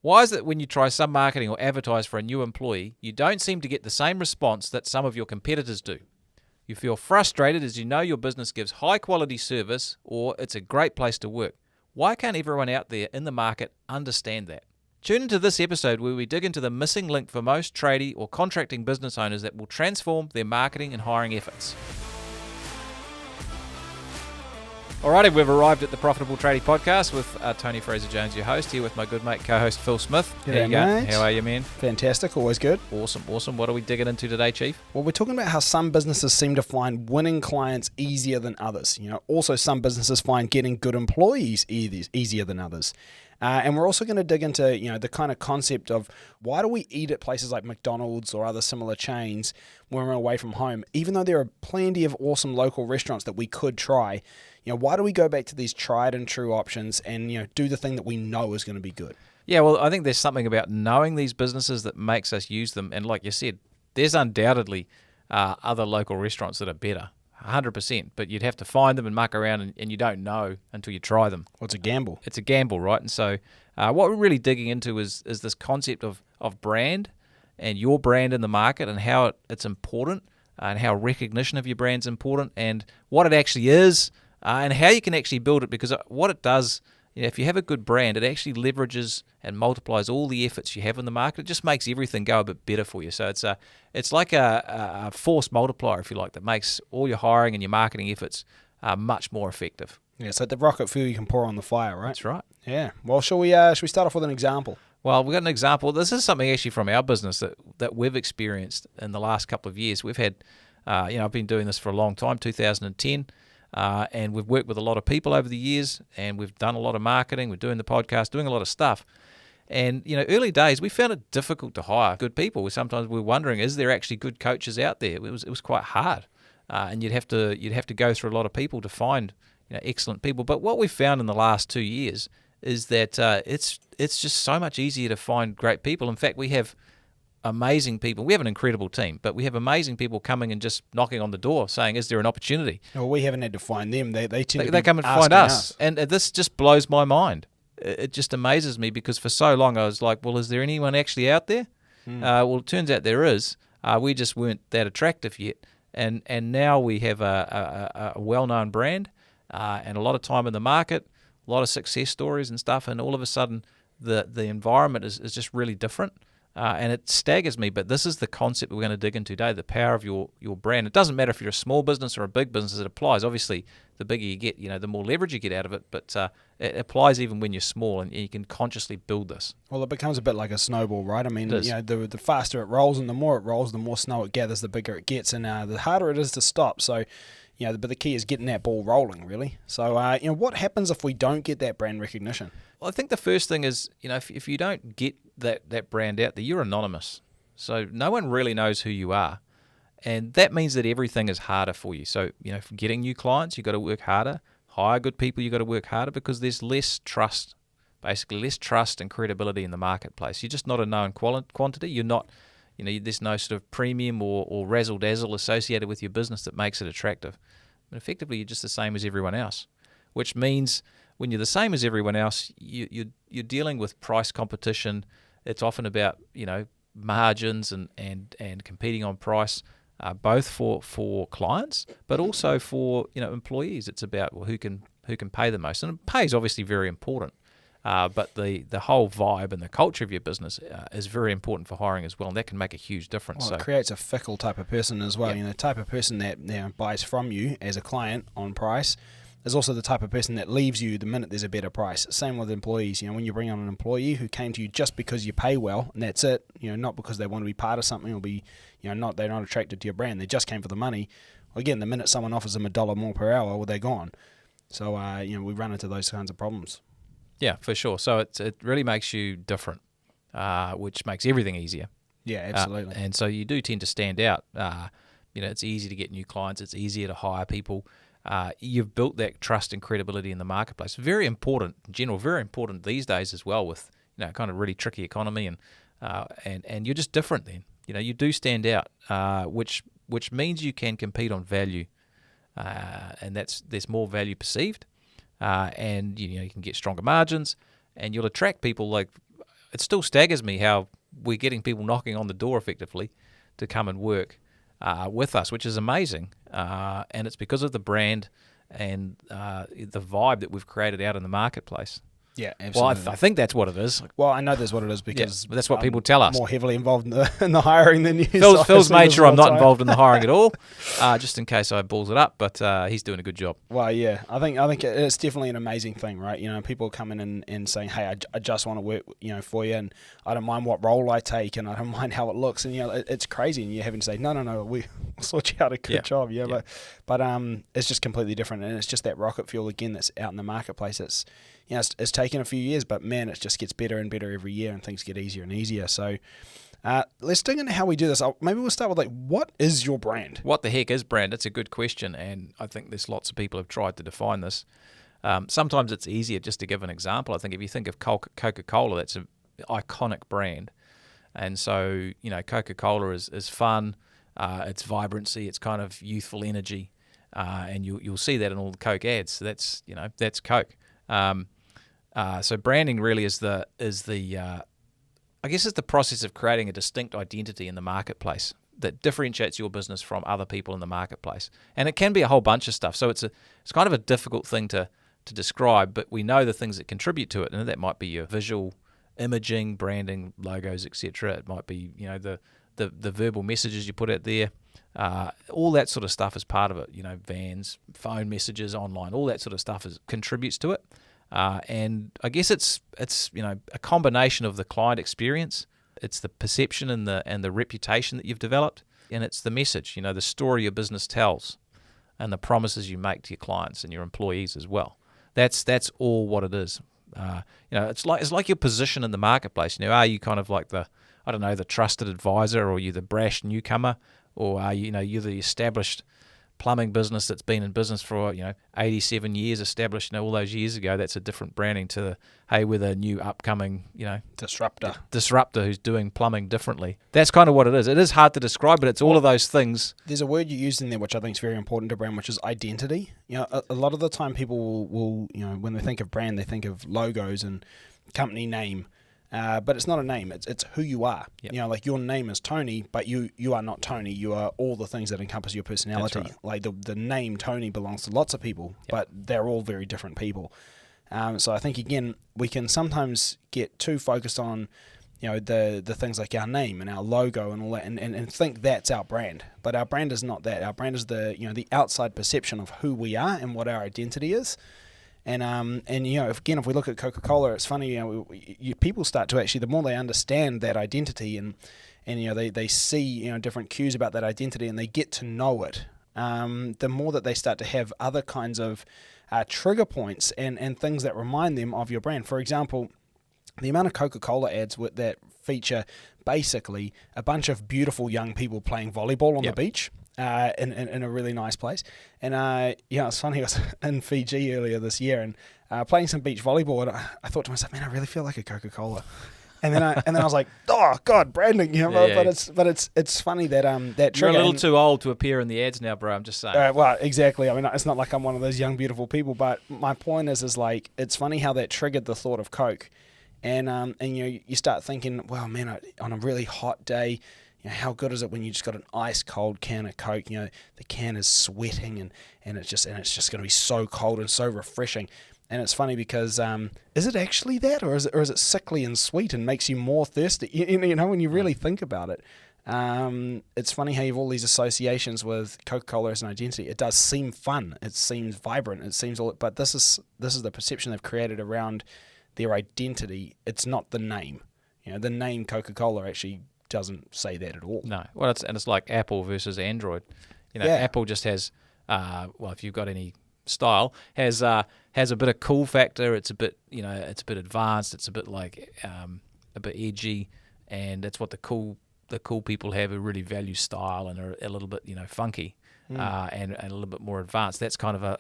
Why is it when you try some marketing or advertise for a new employee, you don't seem to get the same response that some of your competitors do? You feel frustrated as you know your business gives high quality service or it's a great place to work. Why can't everyone out there in the market understand that? Tune into this episode where we dig into the missing link for most tradie or contracting business owners that will transform their marketing and hiring efforts. Alrighty, we've arrived at the Profitable Tradie podcast with Tony Fraser-Jones, your host, here with my good mate, co-host Phil Smith. G'day, mate. How are you, man? Fantastic, always good. Awesome. What are we digging into today, Chief? Well, we're talking about how some businesses seem to find winning clients easier than others. Also some businesses find getting good employees easier than others. And we're also going to dig into, the kind of concept of why do we eat at places like McDonald's or other similar chains when we're away from home, even though there are plenty of awesome local restaurants that we could try. Why do we go back to these tried and true options and, do the thing that we know is going to be good? Yeah, well, I think there's something about knowing these businesses that makes us use them. And like you said, there's undoubtedly other local restaurants that are better, 100%. But you'd have to find them and muck around, and you don't know until you try them. Well, it's a gamble. It's a gamble, right? And so what we're really digging into is this concept of brand and your brand in the market and how it's important and how recognition of your brand's important and what it actually is. And how you can actually build it, because what it does, if you have a good brand, it actually leverages and multiplies all the efforts you have in the market. It just makes everything go a bit better for you. So it's like a force multiplier, if you like, that makes all your hiring and your marketing efforts much more effective. Yeah, it's like the rocket fuel you can pour on the fire, right? That's right. Yeah. Well, shall we start off with an example? Well, we've got an example. This is something actually from our business that we've experienced in the last couple of years. We've had, I've been doing this for a long time, 2010. And we've worked with a lot of people over the years, and we've done a lot of marketing. We're doing the podcast, doing a lot of stuff. And, early days, we found it difficult to hire good people. Sometimes we were wondering, is there actually good coaches out there? It was quite hard. And you'd have to go through a lot of people to find, excellent people. But what we've found in the last 2 years is that it's just so much easier to find great people. In fact, we have amazing people. We have an incredible team, but we have amazing people coming and just knocking on the door saying, is there an opportunity? Well, we haven't had to find them. They come and find us. And this just blows my mind. It just amazes me, because for so long I was like, well, is there anyone actually out there? Well, it turns out there is. We just weren't that attractive yet. And now we have a well-known brand and a lot of time in the market, a lot of success stories and stuff, and all of a sudden the environment is just really different. And it staggers me, but this is the concept we're going to dig into today, the power of your brand. It doesn't matter if you're a small business or a big business, it applies. Obviously, the bigger you get, the more leverage you get out of it, but it applies even when you're small, and you can consciously build this. Well, it becomes a bit like a snowball, right? I mean, the faster it rolls, and the more it rolls, the more snow it gathers, the bigger it gets, and the harder it is to stop. So, but the key is getting that ball rolling, really. So, what happens if we don't get that brand recognition? Well, I think the first thing is, if you don't get that brand out there, you're anonymous. So no one really knows who you are. And that means that everything is harder for you. So, for getting new clients, you've got to work harder. Hire good people, you've got to work harder, because there's less trust, basically less trust and credibility in the marketplace. You're just not a known quantity. You're not, there's no sort of premium or razzle-dazzle associated with your business that makes it attractive. But effectively, you're just the same as everyone else, which means when you're the same as everyone else, you're dealing with price competition. It's often about margins and competing on price, both for clients, but also for employees. It's about who can pay the most, and pay is obviously very important. But the whole vibe and the culture of your business is very important for hiring as well, and that can make a huge difference. Well, it creates a fickle type of person as well. The type of person that buys from you as a client on price is also the type of person that leaves you the minute there's a better price. Same with employees. When you bring on an employee who came to you just because you pay well, and that's it, not because they want to be part of something or be, they're not attracted to your brand. They just came for the money. Well, again, the minute someone offers them $1 more per hour, well, they're gone. So, we run into those kinds of problems. Yeah, for sure. So it really makes you different, which makes everything easier. Yeah, absolutely. And so you do tend to stand out. It's easy to get new clients. It's easier to hire people. You've built that trust and credibility in the marketplace. Very important in general, very important these days as well, with kind of really tricky economy, and you're just different then. You do stand out, which means you can compete on value, and there's more value perceived, and you can get stronger margins, and you'll attract people like it still staggers me how we're getting people knocking on the door effectively to come and work with us, which is amazing. And it's because of the brand and the vibe that we've created out in the marketplace. Yeah, Well, absolutely. I think that's what it is. Well, I know that's what it is because that's what people tell us. More heavily involved in the hiring than you. Phil's made sure I'm not involved in the hiring at all, just in case I balls it up. But he's doing a good job. Well, yeah, I think it's definitely an amazing thing, right? You know, people come in and saying, "Hey, I just want to work, for you, and I don't mind what role I take, and I don't mind how it looks." And it's crazy, and you're having to say, "No, we'll sort you out a good job." Yeah. But it's just completely different, and it's just that rocket fuel again that's out in the marketplace. It's taken a few years, but man, it just gets better and better every year, and things get easier and easier. So let's dig into how we do this. Maybe we'll start with what is your brand? What the heck is brand? That's a good question, and I think there's lots of people have tried to define this. Sometimes it's easier just to give an example. I think if you think of Coca-Cola, that's an iconic brand, and so Coca-Cola is fun, it's vibrancy, it's kind of youthful energy, and you'll see that in all the Coke ads. So that's Coke. So branding really is the I guess it's the process of creating a distinct identity in the marketplace that differentiates your business from other people in the marketplace. And it can be a whole bunch of stuff. So it's kind of a difficult thing to describe, but we know the things that contribute to it, and that might be your visual imaging, branding, logos, etc. It might be the verbal messages you put out there. All that sort of stuff is part of it. Vans, phone messages, online, all that sort of stuff contributes to it. And I guess it's a combination of the client experience, it's the perception and the reputation that you've developed, and it's the message, the story your business tells, and the promises you make to your clients and your employees as well. That's all what it is. It's like your position in the marketplace. Are you kind of like the trusted advisor, or you the brash newcomer, or are you're the established plumbing business that's been in business for 87 years, established all those years ago? That's a different branding to we're the new upcoming disruptor who's doing plumbing differently. That's kind of what it is. It is hard to describe, but it's all of those things. There's a word you used in there which I think is very important to brand, which is identity. A lot of the time people will when they think of brand, they think of logos and company name. But it's not a name. It's who you are. Yep. Like your name is Tony, but you are not Tony. You are all the things that encompass your personality. That's right. Like the name Tony belongs to lots of people, but they're all very different people. So I think again we can sometimes get too focused on the things like our name and our logo and all that, and think that's our brand. But our brand is not that. Our brand is the outside perception of who we are and what our identity is. And if we look at Coca-Cola, it's funny, people start to actually, the more they understand that identity and they see, different cues about that identity and they get to know it, the more that they start to have other kinds of trigger points and things that remind them of your brand. For example, the amount of Coca-Cola ads that feature basically a bunch of beautiful young people playing volleyball on the beach. In a really nice place. And it's funny, I was in Fiji earlier this year and playing some beach volleyball, and I thought to myself, man, I really feel like a Coca-Cola. And then I was like, oh God, branding, but it's funny that that trigger. You're a little too old to appear in the ads now, bro. I'm just saying. Well, exactly. I mean, it's not like I'm one of those young beautiful people, but my point is like it's funny how that triggered the thought of Coke, and you start thinking, well, man, on a really hot day. How good is it when you just got an ice cold can of Coke? The can is sweating and it's just going to be so cold and so refreshing. And it's funny because is it actually that, or is it sickly and sweet and makes you more thirsty? When you really think about it, it's funny how you have all these associations with Coca-Cola as an identity. It does seem fun. It seems vibrant. It seems all. But this is the perception they've created around their identity. It's not the name. The name Coca-Cola actually doesn't say that at all. No. Well, it's like Apple versus Android. Apple just has, if you've got any style, has a bit of cool factor. It's a bit, it's a bit advanced. It's a bit like a bit edgy, and that's what the cool people have, who really value style and are a little bit, funky, and a little bit more advanced. That's kind of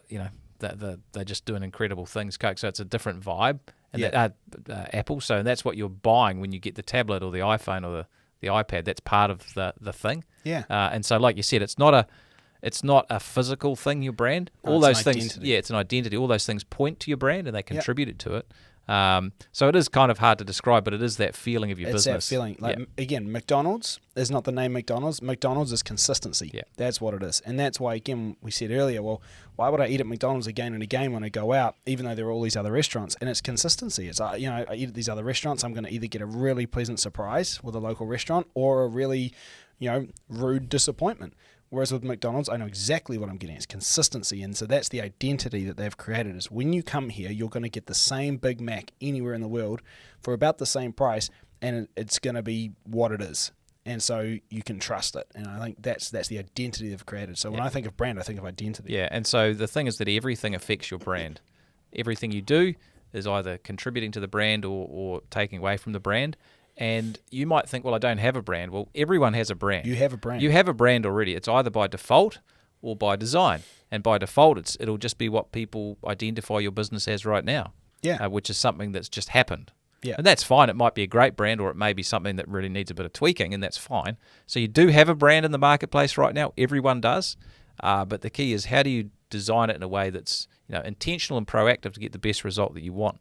they're just doing incredible things, Coke. So it's a different vibe. And Apple. So that's what you're buying when you get the tablet or the iPhone or the iPad. That's part of the thing. Yeah. And so, like you said, it's not a physical thing, your brand. All those things. Identity. Yeah, it's an identity. All those things point to your brand and they contribute to it. So it is kind of hard to describe, but it is that feeling of your It's business. that feeling. Like, again, McDonald's is not the name McDonald's. McDonald's is consistency. Yeah. That's what it is. And that's why, again, we said earlier, well, why would I eat at McDonald's again and again when I go out, even though there are all these other restaurants? And it's consistency. It's, I eat at these other restaurants, I'm going to either get a really pleasant surprise with a local restaurant or a really, rude disappointment. Whereas with McDonald's, I know exactly what I'm getting. It's consistency. And so that's the identity that they've created, is when you come here, you're going to get the same Big Mac anywhere in the world for about the same price, and it's going to be what it is. And so you can trust it. And I think that's the identity they've created. So when I think of brand, I think of identity. Yeah, and so the thing is that everything affects your brand. Everything you do is either contributing to the brand or taking away from the brand. And you might think, well, I don't have a brand. Well, everyone has a brand. You have a brand. You have a brand already. It's either by default or by design. And by default, it'll just be what people identify your business as right now. Yeah. Which is something that's just happened. Yeah. And that's fine. It might be a great brand, or it may be something that really needs a bit of tweaking, and that's fine. So you do have a brand in the marketplace right now. Everyone does. But the key is, how do you design it in a way that's intentional and proactive to get the best result that you want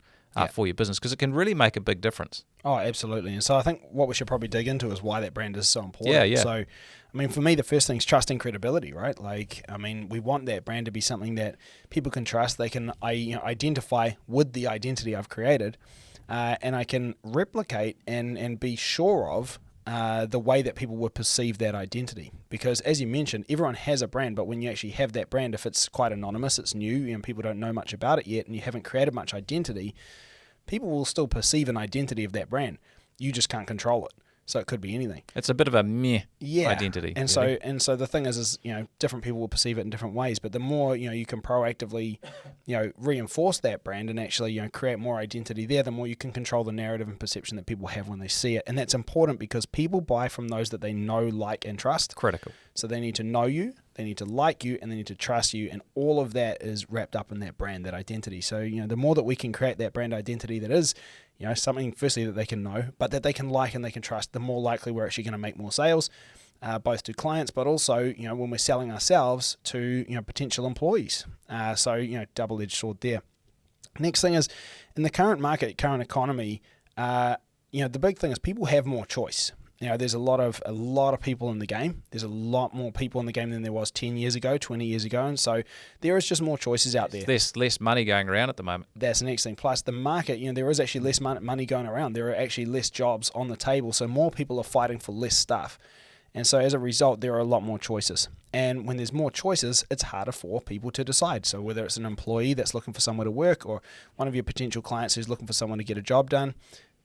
for your business? Because it can really make a big difference. Oh, absolutely. And so I think what we should probably dig into is why that brand is so important. Yeah. So, for me, the first thing is trust and credibility, right? We want that brand to be something that people can trust. They can identify with the identity I've created, and I can replicate and be sure of the way that people would perceive that identity. Because as you mentioned, everyone has a brand, but when you actually have that brand, if it's quite anonymous, it's new, people don't know much about it yet, and you haven't created much identity, people will still perceive an identity of that brand. You just can't control it. So it could be anything. It's a bit of a meh identity. And so the thing is different people will perceive it in different ways. But the more you can proactively reinforce that brand and actually create more identity there, the more you can control the narrative and perception that people have when they see it. And that's important because people buy from those that they know, like, and trust. Critical. So they need to know you, they need to like you, and they need to trust you. And all of that is wrapped up in that brand, that identity. So the more that we can create that brand identity that is something, firstly, that they can know, but that they can like and they can trust, the more likely we're actually going to make more sales, both to clients, but also, when we're selling ourselves to, potential employees. So, double-edged sword there. Next thing is, in the current market, current economy, the big thing is people have more choice. There's a lot of people in the game. There's a lot more people in the game than there was 10 years ago, 20 years ago. And so there is just more choices out there. There's less money going around at the moment. That's the next thing. Plus the market, there is actually less money going around. There are actually less jobs on the table. So more people are fighting for less stuff. And so as a result, there are a lot more choices. And when there's more choices, it's harder for people to decide. So whether it's an employee that's looking for somewhere to work, or one of your potential clients who's looking for someone to get a job done,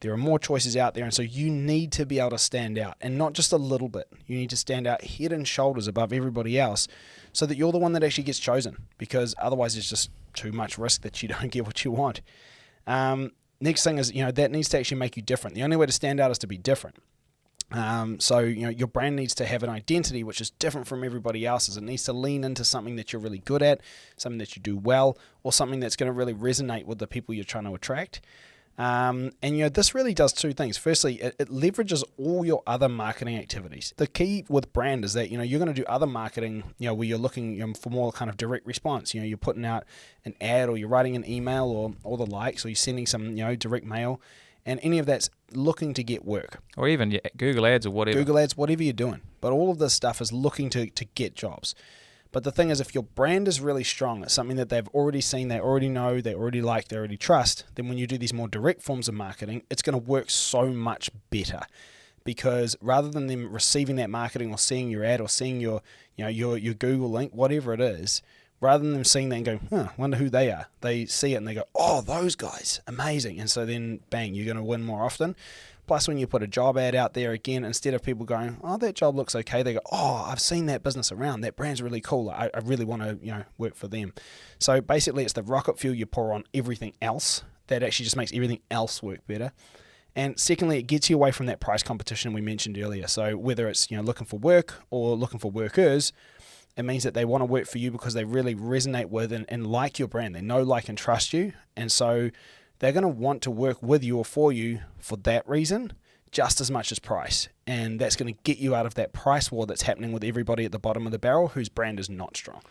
there are more choices out there, and so you need to be able to stand out, and not just a little bit. You need to stand out head and shoulders above everybody else so that you're the one that actually gets chosen, because otherwise it's just too much risk that you don't get what you want. Next thing is, that needs to actually make you different. The only way to stand out is to be different. So your brand needs to have an identity which is different from everybody else's. It needs to lean into something that you're really good at, something that you do well, or something that's going to really resonate with the people you're trying to attract. And this really does two things. Firstly, it leverages all your other marketing activities. The key with brand is that you're going to do other marketing where you're looking for more kind of direct response. You're putting out an ad, or you're writing an email, or the likes, or you're sending some direct mail, and any of that's looking to get work, or even Google ads or whatever. Google ads, whatever you're doing. But all of this stuff is looking to get jobs. But the thing is, if your brand is really strong, it's something that they've already seen, they already know, they already like, they already trust, then when you do these more direct forms of marketing, it's going to work so much better. Because rather than them receiving that marketing or seeing your ad or seeing your Google link, whatever it is, rather than them seeing that and going, wonder who they are, they see it and they go, oh, those guys, amazing. And so then, bang, you're going to win more often. Plus, when you put a job ad out there, again, instead of people going, oh, that job looks okay, they go, oh, I've seen that business around. That brand's really cool. I really want to work for them. So basically, it's the rocket fuel you pour on everything else that actually just makes everything else work better. And secondly, it gets you away from that price competition we mentioned earlier. So whether it's looking for work or looking for workers, it means that they want to work for you because they really resonate with and like your brand. They know, like, and trust you. And so they're going to want to work with you or for you for that reason, just as much as price. And that's going to get you out of that price war that's happening with everybody at the bottom of the barrel whose brand is not strong.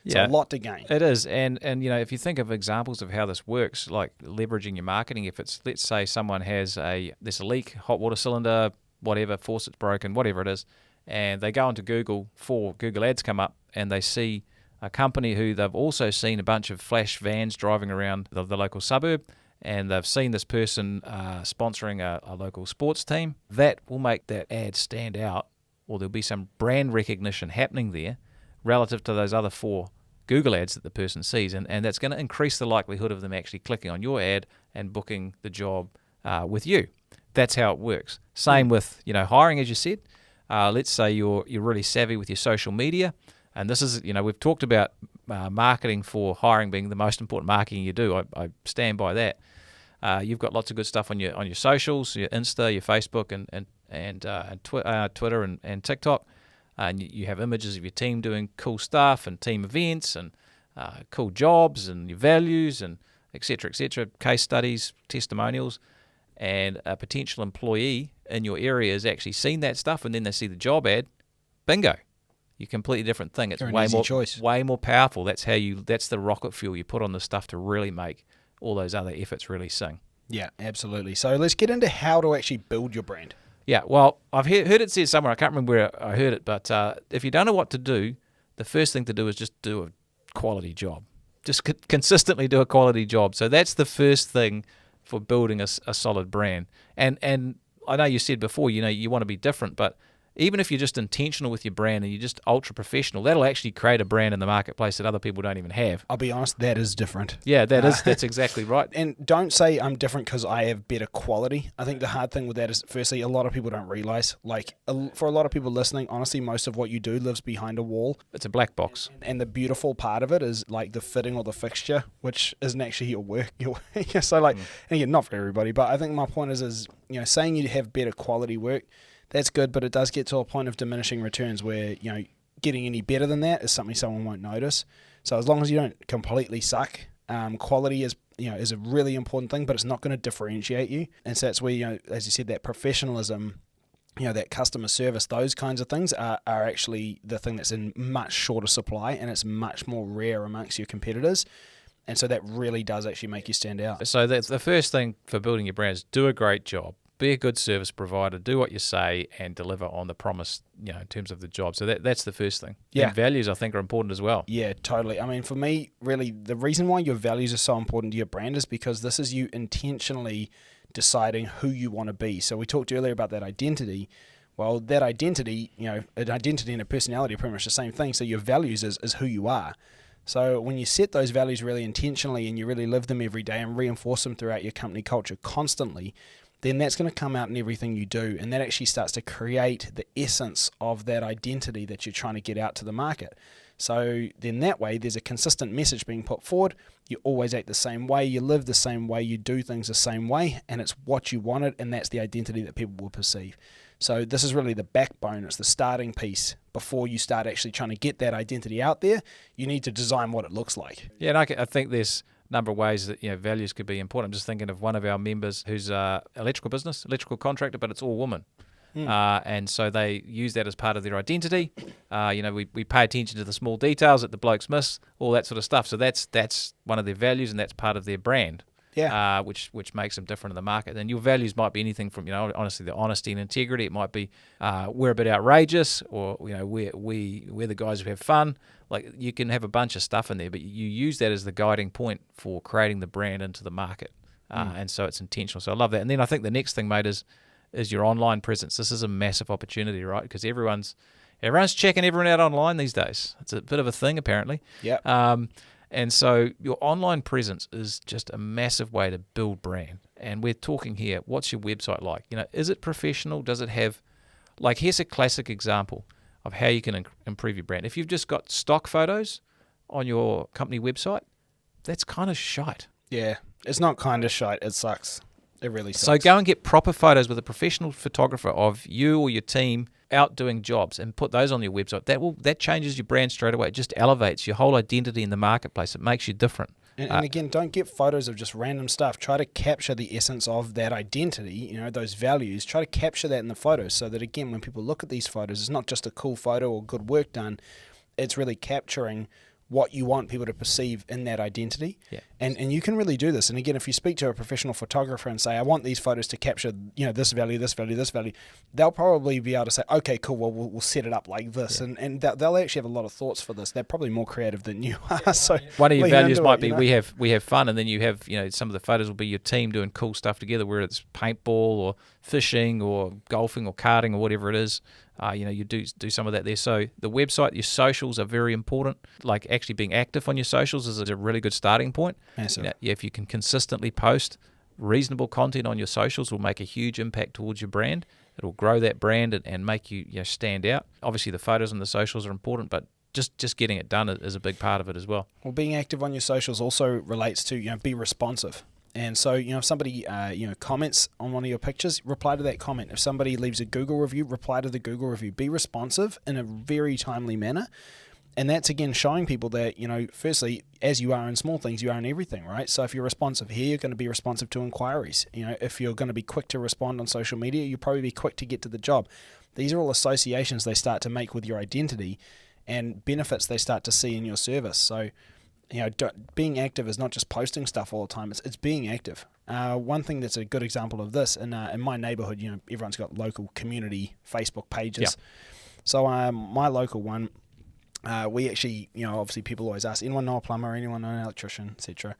So a lot to gain. It is, and if you think of examples of how this works, like leveraging your marketing efforts, let's say someone there's a leak, hot water cylinder, whatever, faucet's broken, whatever it is, and they go onto Google, Google ads come up, and they see a company who they've also seen a bunch of flash vans driving around the local suburb, and they've seen this person sponsoring a local sports team. That will make that ad stand out, or there'll be some brand recognition happening there relative to those other 4 Google ads that the person sees, and that's going to increase the likelihood of them actually clicking on your ad and booking the job with you. That's how it works. Same with hiring, as you said. Let's say you're really savvy with your social media, and this is we've talked about marketing for hiring being the most important marketing you do. I stand by that. You've got lots of good stuff on your socials, your Insta, your Facebook, and Twitter and TikTok. And you have images of your team doing cool stuff and team events and cool jobs and your values and et cetera, case studies, testimonials. And a potential employee in your area has actually seen that stuff, and then they see the job ad. Bingo. You're a completely different thing. It's way more powerful. That's the rocket fuel you put on the stuff to really make all those other efforts really sing. Yeah, absolutely. So let's get into how to actually build your brand. Yeah, well, I've heard it said somewhere, I can't remember where I heard it, but if you don't know what to do, the first thing to do is just do a quality job. Just consistently do a quality job. So that's the first thing for building a solid brand. And I know you said before, you want to be different, but even if you're just intentional with your brand and you're just ultra professional, that'll actually create a brand in the marketplace that other people don't even have. I'll be honest, that is different. Yeah, that's exactly right. And don't say I'm different because I have better quality. I think the hard thing with that is, firstly, a lot of people don't realize, for a lot of people listening, honestly, most of what you do lives behind a wall. It's a black box. And the beautiful part of it is like the fitting or the fixture, which isn't actually your work. So and again, not for everybody, but I think my point is saying you have better quality work, that's good, but it does get to a point of diminishing returns where, getting any better than that is something someone won't notice. So as long as you don't completely suck, quality is a really important thing, but it's not going to differentiate you. And so that's where, as you said, that professionalism, that customer service, those kinds of things are actually the thing that's in much shorter supply, and it's much more rare amongst your competitors. And so that really does actually make you stand out. So that's the first thing for building your brand is do a great job. Be a good service provider, do what you say, and deliver on the promise, in terms of the job. So that's the first thing. Yeah. And values, I think, are important as well. Yeah, totally. I mean, for me, really, the reason why your values are so important to your brand is because this is you intentionally deciding who you want to be. So we talked earlier about that identity. Well, that identity, an identity and a personality are pretty much the same thing. So your values is who you are. So when you set those values really intentionally and you really live them every day and reinforce them throughout your company culture constantly, then that's going to come out in everything you do, and that actually starts to create the essence of that identity that you're trying to get out to the market. So then that way, there's a consistent message being put forward. You always act the same way, you live the same way, you do things the same way, and it's what you wanted, and that's the identity that people will perceive. So this is really the backbone, it's the starting piece. Before you start actually trying to get that identity out there, you need to design what it looks like. Yeah, and I think there's number of ways that values could be important. I'm just thinking of one of our members who's electrical contractor, but it's all women. And so they use that as part of their identity. We pay attention to the small details that the blokes miss, all that sort of stuff. So that's one of their values, and that's part of their brand. Yeah. Which makes them different in the market. And your values might be anything from honestly the honesty and integrity. It might be we're a bit outrageous, or we're the guys who have fun. Like, you can have a bunch of stuff in there, but you use that as the guiding point for creating the brand into the market. And so it's intentional. So I love that. And then I think the next thing, mate, is your online presence. This is a massive opportunity, right? Because everyone's checking everyone out online these days. It's a bit of a thing, apparently. Yeah. And so your online presence is just a massive way to build brand. And we're talking here, what's your website like? Is it professional? Does it have, here's a classic example of how you can improve your brand. If you've just got stock photos on your company website, that's kind of shite. Yeah, it's not kind of shite. It sucks. It really sucks. So go and get proper photos with a professional photographer of you or your team out doing jobs and put those on your website. That changes your brand straight away. It just elevates your whole identity in the marketplace. It makes you different. And again, don't get photos of just random stuff. Try to capture the essence of that identity, those values. Try to capture that in the photos so that, again, when people look at these photos, it's not just a cool photo or good work done. It's really capturing what you want people to perceive in that identity. Yeah. And you can really do this. And again, if you speak to a professional photographer and say, I want these photos to capture, this value, this value, this value, they'll probably be able to say, okay, cool, well, we'll set it up like this. Yeah. And they'll actually have a lot of thoughts for this. They're probably more creative than you are. So one of your values might be we have fun, and then you have, some of the photos will be your team doing cool stuff together, whether it's paintball or fishing or golfing or karting or whatever it is. You do some of that there. So the website, your socials are very important. Like actually being active on your socials is a really good starting point. If you can consistently post reasonable content on your socials, will make a huge impact towards your brand. It'll grow that brand and make you, stand out. Obviously the photos on the socials are important, but just getting it done is a big part of it as well. Well, being active on your socials also relates to, be responsive. And so, if somebody, comments on one of your pictures, reply to that comment. If somebody leaves a Google review, reply to the Google review. Be responsive in a very timely manner. And that's, again, showing people that, firstly, as you are in small things, you are in everything, right? So if you're responsive here, you're going to be responsive to inquiries. If you're going to be quick to respond on social media, you'll probably be quick to get to the job. These are all associations they start to make with your identity and benefits they start to see in your service. So, being active is not just posting stuff all the time. It's being active. One thing that's a good example of this in my neighborhood, everyone's got local community Facebook pages. Yeah. So my local one, we actually, obviously people always ask, anyone know a plumber, anyone know an electrician, etc.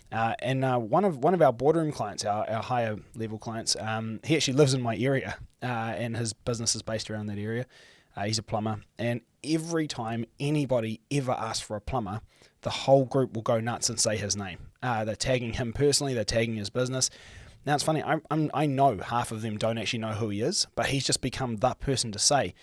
And one of our boardroom clients, our higher level clients, he actually lives in my area, and his business is based around that area. He's a plumber, and every time anybody ever asks for a plumber, the whole group will go nuts and say his name. They're tagging him personally, they're tagging his business. Now it's funny, I know half of them don't actually know who he is, but he's just become that person to say.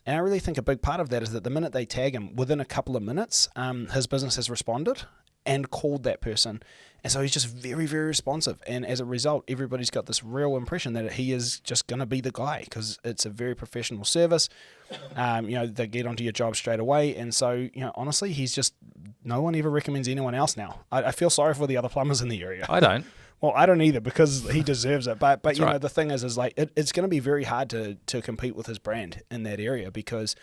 And I really think a big part of that is that the minute they tag him, within a couple of minutes, his business has responded and called that person. And so he's just very, very responsive. And as a result, everybody's got this real impression that he is just going to be the guy because it's a very professional service. They get onto your job straight away. And so, honestly, he's just, no one ever recommends anyone else now. I feel sorry for the other plumbers in the area. I don't. Well, I don't either because he deserves it. But right. The thing is like, it's going to be very hard to compete with his brand in that area because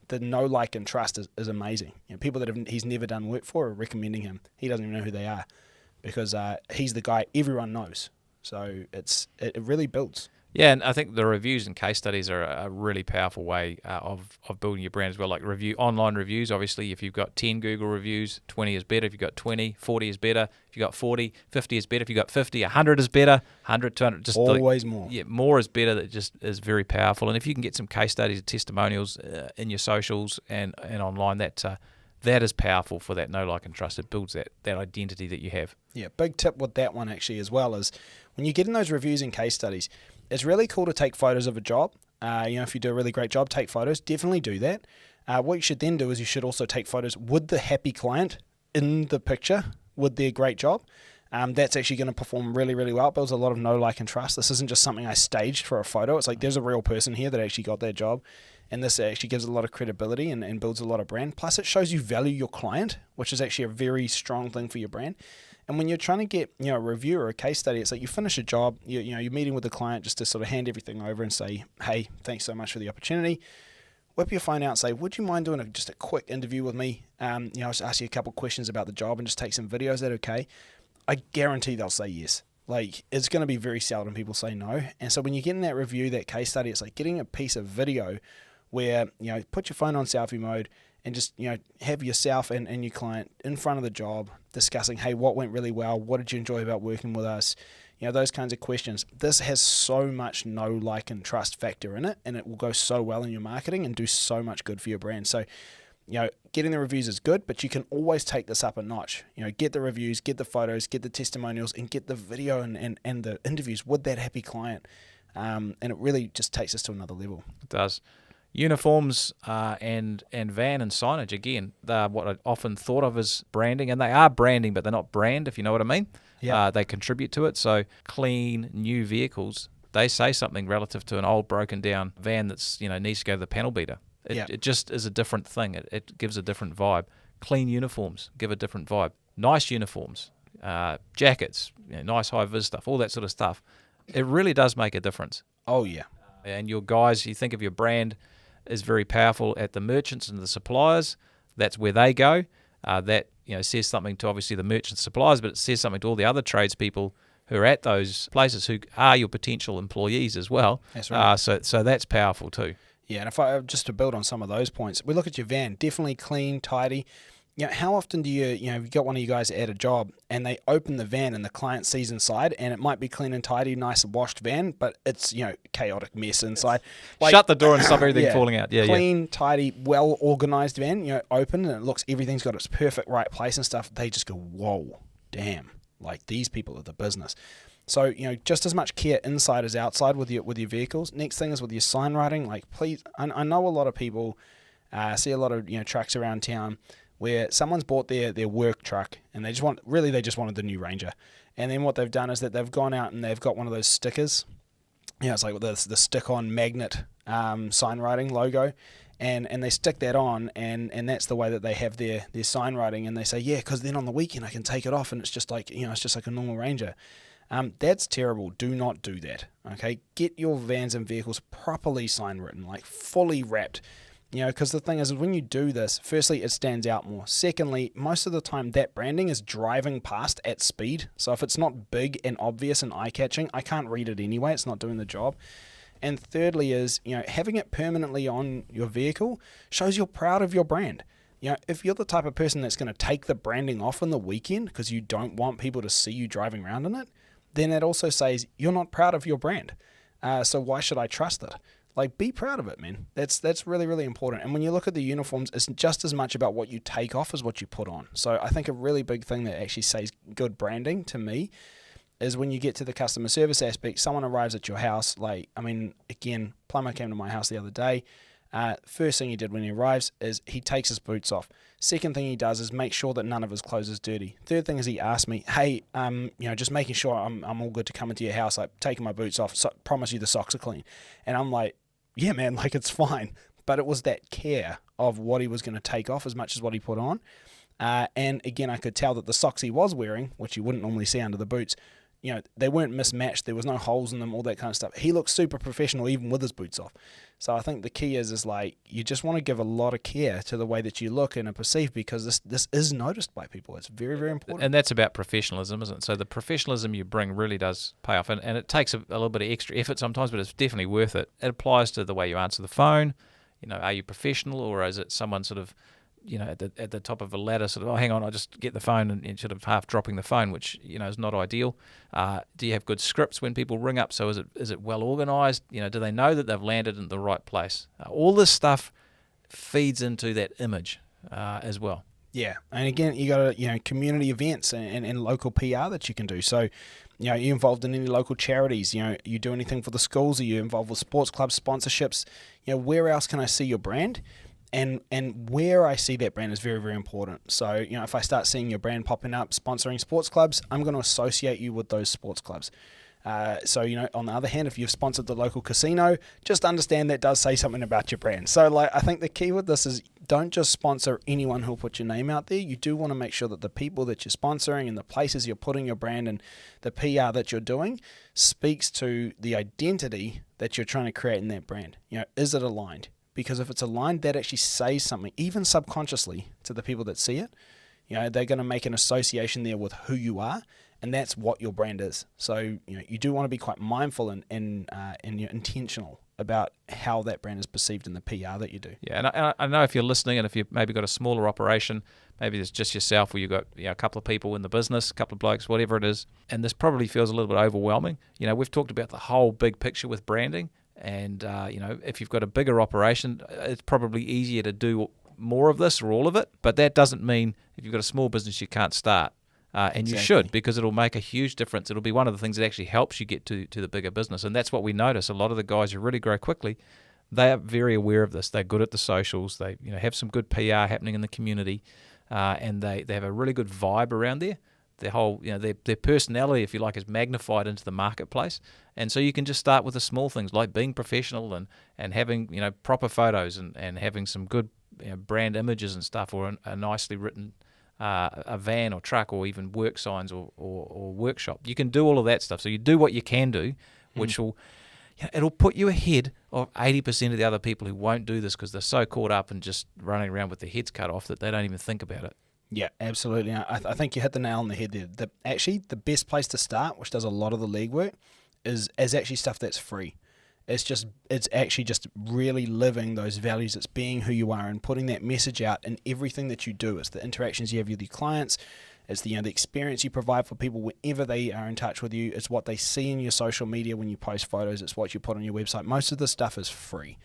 the know, like, and trust is amazing. People that he's never done work for are recommending him. He doesn't even know who they are because he's the guy everyone knows. So it really builds. Yeah, and I think the reviews and case studies are a really powerful way of building your brand as well. Like online reviews, obviously, if you've got 10 Google reviews, 20 is better. If you've got 20, 40 is better. If you've got 40, 50 is better. If you've got 50, 100 is better. 100, 200, just always more. Yeah, more is better. That just is very powerful. And if you can get some case studies and testimonials in your socials and online, that is powerful for that know, like, and trust. It builds that identity that you have. Yeah, big tip with that one actually as well is when you get in those reviews and case studies, it's really cool to take photos of a job. If you do a really great job, take photos. Definitely do that. What you should then do is you should also take photos with the happy client in the picture with their great job. That's actually going to perform really, really well. It builds a lot of know, like, and trust. This isn't just something I staged for a photo. It's like there's a real person here that actually got their job. And this actually gives a lot of credibility and builds a lot of brand. Plus, it shows you value your client, which is actually a very strong thing for your brand. And when you're trying to get a review or a case study, it's like you finish a job, you're meeting with the client just to sort of hand everything over and say, hey, thanks so much for the opportunity. Whip your phone out and say, would you mind doing just a quick interview with me? Just ask you a couple questions about the job and just take some videos. Is that okay? I guarantee they'll say yes. Like, it's going to be very seldom people say no. And so when you get in that review, that case study, it's like getting a piece of video where, put your phone on selfie mode and just, have yourself and your client in front of the job discussing, hey, what went really well? What did you enjoy about working with us? Those kinds of questions. This has so much know, like, and trust factor in it, and it will go so well in your marketing and do so much good for your brand. So, getting the reviews is good, but you can always take this up a notch. Get the reviews, get the photos, get the testimonials, and get the video and the interviews with that happy client. And it really just takes us to another level. It does. Uniforms and van and signage, again, they're what I often thought of as branding, and they are branding, but they're not brand, if you know what I mean. Yeah. They contribute to it. So clean, new vehicles, they say something relative to an old, broken down van that's needs to go to the panel beater. It just is a different thing. It gives a different vibe. Clean uniforms give a different vibe. Nice uniforms, jackets, nice high-vis stuff, all that sort of stuff. It really does make a difference. Oh, yeah. And your guys, you think of your brand is very powerful at the merchants and the suppliers. That's where they go. that says something to obviously the merchant suppliers, but it says something to all the other tradespeople who are at those places who are your potential employees as well. That's right. So that's powerful too. Yeah, and if I just to build on some of those points, we look at your van, definitely clean, tidy. How often do you've got one of you guys at a job and they open the van and the client sees inside and it might be clean and tidy, nice washed van, but it's, chaotic mess inside. Shut the door and stop everything falling out. Yeah, clean, tidy, well organized van, open and it looks, everything's got its perfect right place and stuff. They just go, whoa, damn, like these people are the business. So, just as much care inside as outside with your vehicles. Next thing is with your sign writing. Like, please, I know a lot of people see a lot of trucks around town where someone's bought their work truck and they just wanted the new Ranger. And then what they've done is that they've gone out and they've got one of those stickers. It's like the stick-on magnet sign writing logo. And they stick that on, and that's the way that they have their sign writing. And they say, yeah, because then on the weekend I can take it off and it's just like, it's just like a normal Ranger. That's terrible. Do not do that. Okay, get your vans and vehicles properly sign written, like fully wrapped. Because the thing is when you do this, firstly, it stands out more. Secondly, most of the time that branding is driving past at speed. So if it's not big and obvious and eye-catching, I can't read it anyway. It's not doing the job. And thirdly is, having it permanently on your vehicle shows you're proud of your brand. If you're the type of person that's going to take the branding off on the weekend because you don't want people to see you driving around in it, then it also says you're not proud of your brand. So why should I trust it? Like, be proud of it, man. That's really, really important. And when you look at the uniforms, it's just as much about what you take off as what you put on. So I think a really big thing that actually says good branding to me is when you get to the customer service aspect, someone arrives at your house. Again, plumber came to my house the other day. First thing he did when he arrives is he takes his boots off. Second thing he does is make sure that none of his clothes is dirty. Third thing is he asked me, hey, just making sure I'm all good to come into your house, like taking my boots off, so promise you the socks are clean. And I'm like, yeah, man, like it's fine. But it was that care of what he was going to take off as much as what he put on. And again, I could tell that the socks he was wearing, which you wouldn't normally see under the boots, they weren't mismatched. There was no holes in them, all that kind of stuff. He looked super professional even with his boots off. So I think the key is like you just want to give a lot of care to the way that you look and are perceived because this is noticed by people. It's very, very important. And that's about professionalism, isn't it? So the professionalism you bring really does pay off. And it takes a little bit of extra effort sometimes, but it's definitely worth it. It applies to the way you answer the phone. Are you professional or is it someone sort of at the top of a ladder, sort of, oh, hang on, I'll just get the phone and sort of half dropping the phone, which, is not ideal. Do you have good scripts when people ring up? So is it well organised? Do they know that they've landed in the right place? All this stuff feeds into that image as well. Yeah, and again, you got community events and local PR that you can do. So, you involved in any local charities? You do anything for the schools? Are you involved with sports clubs, sponsorships? Where else can I see your brand? And where I see that brand is very, very important. So, if I start seeing your brand popping up, sponsoring sports clubs, I'm going to associate you with those sports clubs. So, on the other hand, if you've sponsored the local casino, just understand that does say something about your brand. So, I think the key with this is don't just sponsor anyone who'll put your name out there. You do want to make sure that the people that you're sponsoring and the places you're putting your brand and the PR that you're doing speaks to the identity that you're trying to create in that brand. Is it aligned? Because if it's aligned, that actually says something, even subconsciously, to the people that see it. They're going to make an association there with who you are, and that's what your brand is. So, you do want to be quite mindful and intentional about how that brand is perceived in the PR that you do. Yeah, and I know if you're listening and if you've maybe got a smaller operation, maybe it's just yourself or you've got a couple of people in the business, a couple of blokes, whatever it is, and this probably feels a little bit overwhelming. We've talked about the whole big picture with branding. And, if you've got a bigger operation, it's probably easier to do more of this or all of it. But that doesn't mean if you've got a small business, you can't start. And exactly. You should, because it'll make a huge difference. It'll be one of the things that actually helps you get to the bigger business. And that's what we notice. A lot of the guys who really grow quickly, they are very aware of this. They're good at the socials. They have some good PR happening in the community. And they have a really good vibe around there. Their whole, their personality, if you like, is magnified into the marketplace. And so you can just start with the small things like being professional and having, proper photos and having some good brand images and stuff, or a nicely written a van or truck or even work signs or workshop. You can do all of that stuff. So you do what you can do, which will, it'll put you ahead of 80% of the other people who won't do this because they're so caught up in just running around with their heads cut off that they don't even think about it. Yeah, absolutely. I think you hit the nail on the head there. Actually, the best place to start, which does a lot of the legwork, is actually stuff that's free. It's actually just really living those values. It's being who you are and putting that message out in everything that you do. It's the interactions you have with your clients. It's the experience you provide for people whenever they are in touch with you. It's what they see in your social media when you post photos. It's what you put on your website. Most of the stuff is free,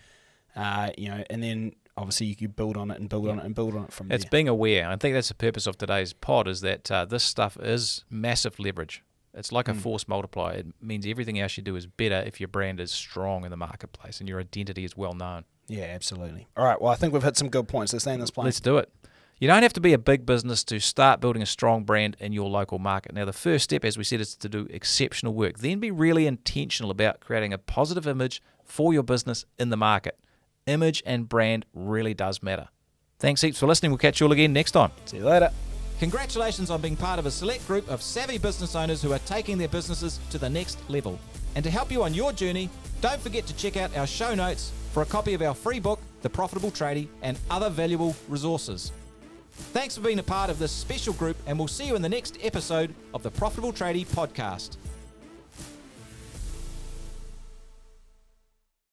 and then obviously you can build on it and build on it and build on it from there. It's being aware. I think that's the purpose of today's pod, is that this stuff is massive leverage. It's like a force multiplier. It means everything else you do is better if your brand is strong in the marketplace and your identity is well known. Yeah, absolutely. All right, well, I think we've hit some good points. Let's land this plane. Let's do it. You don't have to be a big business to start building a strong brand in your local market. Now, the first step, as we said, is to do exceptional work. Then be really intentional about creating a positive image for your business in the market. Image and brand really does matter. Thanks heaps for listening. We'll catch you all again next time. See you later. Congratulations on being part of a select group of savvy business owners who are taking their businesses to the next level. And to help you on your journey, don't forget to check out our show notes for a copy of our free book, The Profitable Tradie, and other valuable resources. Thanks for being a part of this special group, and we'll see you in the next episode of the Profitable Tradie podcast.